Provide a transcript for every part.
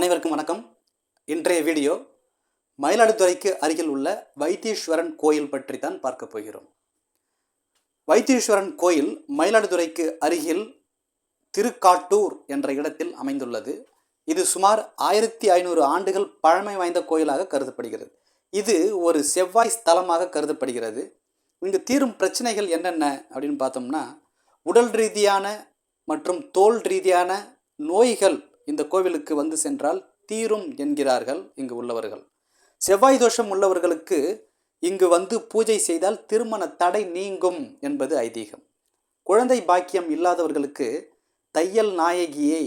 அனைவருக்கும் வணக்கம். இன்றைய வீடியோ மயிலாடுதுறைக்கு அருகில் உள்ள வைத்தீஸ்வரன் கோயில் பற்றி தான் பார்க்க போகிறோம். வைத்தீஸ்வரன் கோயில் மயிலாடுதுறைக்கு அருகில் திருக்காட்டூர் என்ற இடத்தில் அமைந்துள்ளது. இது சுமார் 1500 ஆண்டுகள் பழமை வாய்ந்த கோயிலாக கருதப்படுகிறது. இது ஒரு செவ்வாய் ஸ்தலமாக கருதப்படுகிறது. இங்கு தீரும் பிரச்சனைகள் என்னென்ன அப்படின்னு பார்த்தோம்னா, உடல் ரீதியான மற்றும் தோல் ரீதியான நோய்கள் இந்த கோவிலுக்கு வந்து சென்றால் தீரும் என்கிறார்கள் இங்கு உள்ளவர்கள். செவ்வாய் தோஷம் உள்ளவர்களுக்கு இங்கு வந்து பூஜை செய்தால் திருமண தடை நீங்கும் என்பது ஐதீகம். குழந்தை பாக்கியம் இல்லாதவர்களுக்கு தையல் நாயகியை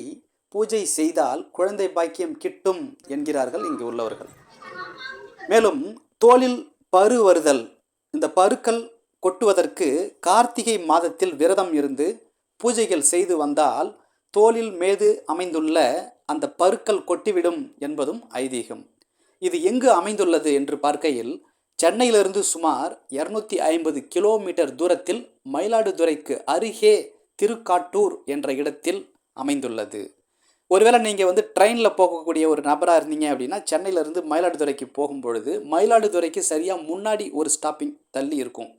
பூஜை செய்தால் குழந்தை பாக்கியம் கிட்டும் என்கிறார்கள் இங்கு உள்ளவர்கள். மேலும் தோலில் பரு வருதல், இந்த பருக்கள் கொட்டுவதற்கு கார்த்திகை மாதத்தில் விரதம் இருந்து பூஜைகள் செய்து வந்தால் தோலில் மீது அமைந்துள்ள அந்த பருக்கள் கொட்டிவிடும் என்பதும் ஐதீகம். இது எங்கு அமைந்துள்ளது என்று பார்க்கையில், சென்னையிலிருந்து சுமார் 250 கிலோமீட்டர் தூரத்தில் மயிலாடுதுறைக்கு அருகே திருக்காட்டூர் என்ற இடத்தில் அமைந்துள்ளது. ஒருவேளை நீங்கள் ட்ரெயினில் போகக்கூடிய ஒரு நபராக இருந்தீங்க அப்படின்னா, சென்னையிலேருந்து மயிலாடுதுறைக்கு போகும்பொழுது மயிலாடுதுறைக்கு சரியாக முன்னாடி ஒரு ஸ்டாப்பிங் தள்ளி இருக்கும்.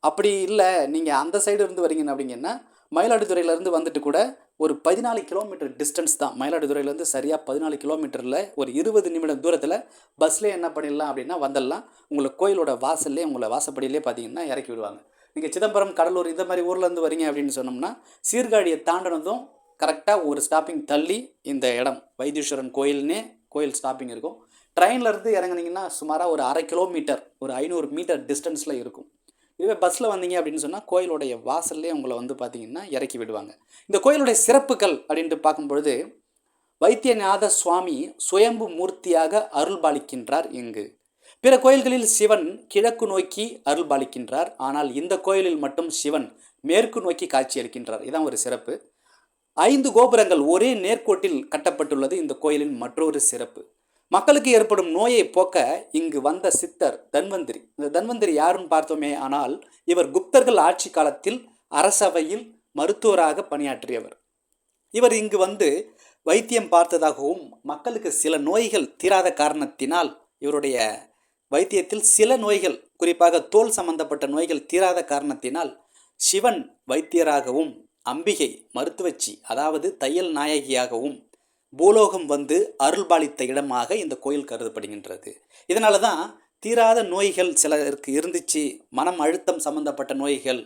அப்படி இல்லை, நீங்கள் அந்த சைடு இருந்து வரீங்கன்னு அப்படிங்கன்னா, மயிலாடுதுறையிலேருந்து வந்துட்டு கூட ஒரு 14 கிலோமீட்டர் டிஸ்டன்ஸ் தான். மயிலாடுதுறையிலேருந்து சரியாக 14 கிலோமீட்டரில் ஒரு 20 நிமிடம் தூரத்தில் பஸ்லேயே என்ன பண்ணிடலாம் அப்படின்னா வந்துடலாம். உங்களை கோயிலோட வாசல்லே, உங்களை வாசப்படியிலே பார்த்தீங்கன்னா இறக்கி விடுவாங்க. நீங்கள் சிதம்பரம், கடலூர் இந்த மாதிரி ஊர்லேருந்து வரீங்க அப்படின்னு சொன்னோம்னா, சீர்காழியை தாண்டினதும் கரெக்டாக ஒரு ஸ்டாப்பிங் தள்ளி இந்த இடம் வைத்தீஸ்வரன் கோயில்னே கோயில் ஸ்டாப்பிங் இருக்கும். ட்ரெயின்லேருந்து இறங்குனீங்கன்னா சுமாராக ஒரு 1/2 கிலோமீட்டர், ஒரு 500 மீட்டர் டிஸ்டன்ஸில் இருக்கும். இதுவே பஸ்ஸில் வந்தீங்க அப்படின்னு சொன்னால் கோயிலுடைய வாசல்லே உங்களை பார்த்தீங்கன்னா இறக்கி விடுவாங்க. இந்த கோயிலுடைய சிறப்புகள் அப்படின்ட்டு பார்க்கும்பொழுது, வைத்தியநாத சுவாமி சுயம்பு மூர்த்தியாக அருள்பாலிக்கின்றார் இங்கு. பிற கோயில்களில் சிவன் கிழக்கு நோக்கி அருள்பாலிக்கின்றார். ஆனால் இந்த கோயிலில் மட்டும் சிவன் மேற்கு நோக்கி காட்சியளிக்கின்றார். இதான் ஒரு சிறப்பு. 5 கோபுரங்கள் ஒரே நேர்கோட்டில் கட்டப்பட்டுள்ளது இந்த கோயிலின் மற்றொரு சிறப்பு. மக்களுக்கு ஏற்படும் நோயை போக்க இங்கு வந்த சித்தர் தன்வந்திரி. இந்த தன்வந்திரி யாருன்னு பார்த்தோமே ஆனால், இவர் குப்தர்கள் ஆட்சி காலத்தில் அரசவையில் மருத்துவராக பணியாற்றியவர். இவர் இங்கு வைத்தியம் பார்த்ததாகவும், மக்களுக்கு சில நோய்கள் தீராத காரணத்தினால் இவருடைய வைத்தியத்தில் சில நோய்கள், குறிப்பாக தோல் சம்பந்தப்பட்ட நோய்கள் தீராத காரணத்தினால் சிவன் வைத்தியராகவும், அம்பிகை மருத்துவச்சி அதாவது தையல் நாயகியாகவும் பூலோகம் அருள்பாலித்த இடமாக இந்த கோயில் கருதப்படுகின்றது. இதனால தான் தீராத நோய்கள் சிலருக்கு இருந்துச்சு, மனம் அழுத்தம் சம்பந்தப்பட்ட நோய்கள்,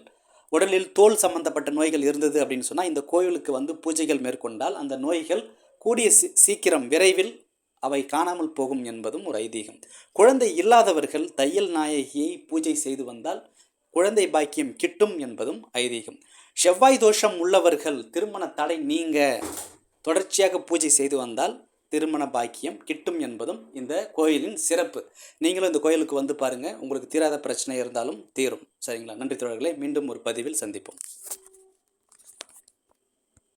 உடலில் தோல் சம்பந்தப்பட்ட நோய்கள் இருந்தது அப்படின்னு சொன்னால் இந்த கோயிலுக்கு பூஜைகள் மேற்கொண்டால் அந்த நோய்கள் கூடிய சீக்கிரம் விரைவில் அவை காணாமல் போகும் என்பதும் ஒரு ஐதீகம். குழந்தை இல்லாதவர்கள் தையல் நாயகியை பூஜை செய்து வந்தால் குழந்தை பாக்கியம் கிட்டும் என்பதும் ஐதீகம். செவ்வாய் தோஷம் உள்ளவர்கள் திருமண தடை நீங்க தொடர்ச்சியாக பூஜை செய்து வந்தால் திருமண பாக்கியம் கிட்டும் என்பதும் இந்த கோயிலின் சிறப்பு. நீங்களும் இந்த கோயிலுக்கு பாருங்கள், உங்களுக்கு தீராத பிரச்சனை இருந்தாலும் தீரும். சரிங்களா? நன்றி தோழர்களே, மீண்டும் ஒரு பதிவில் சந்திப்போம்.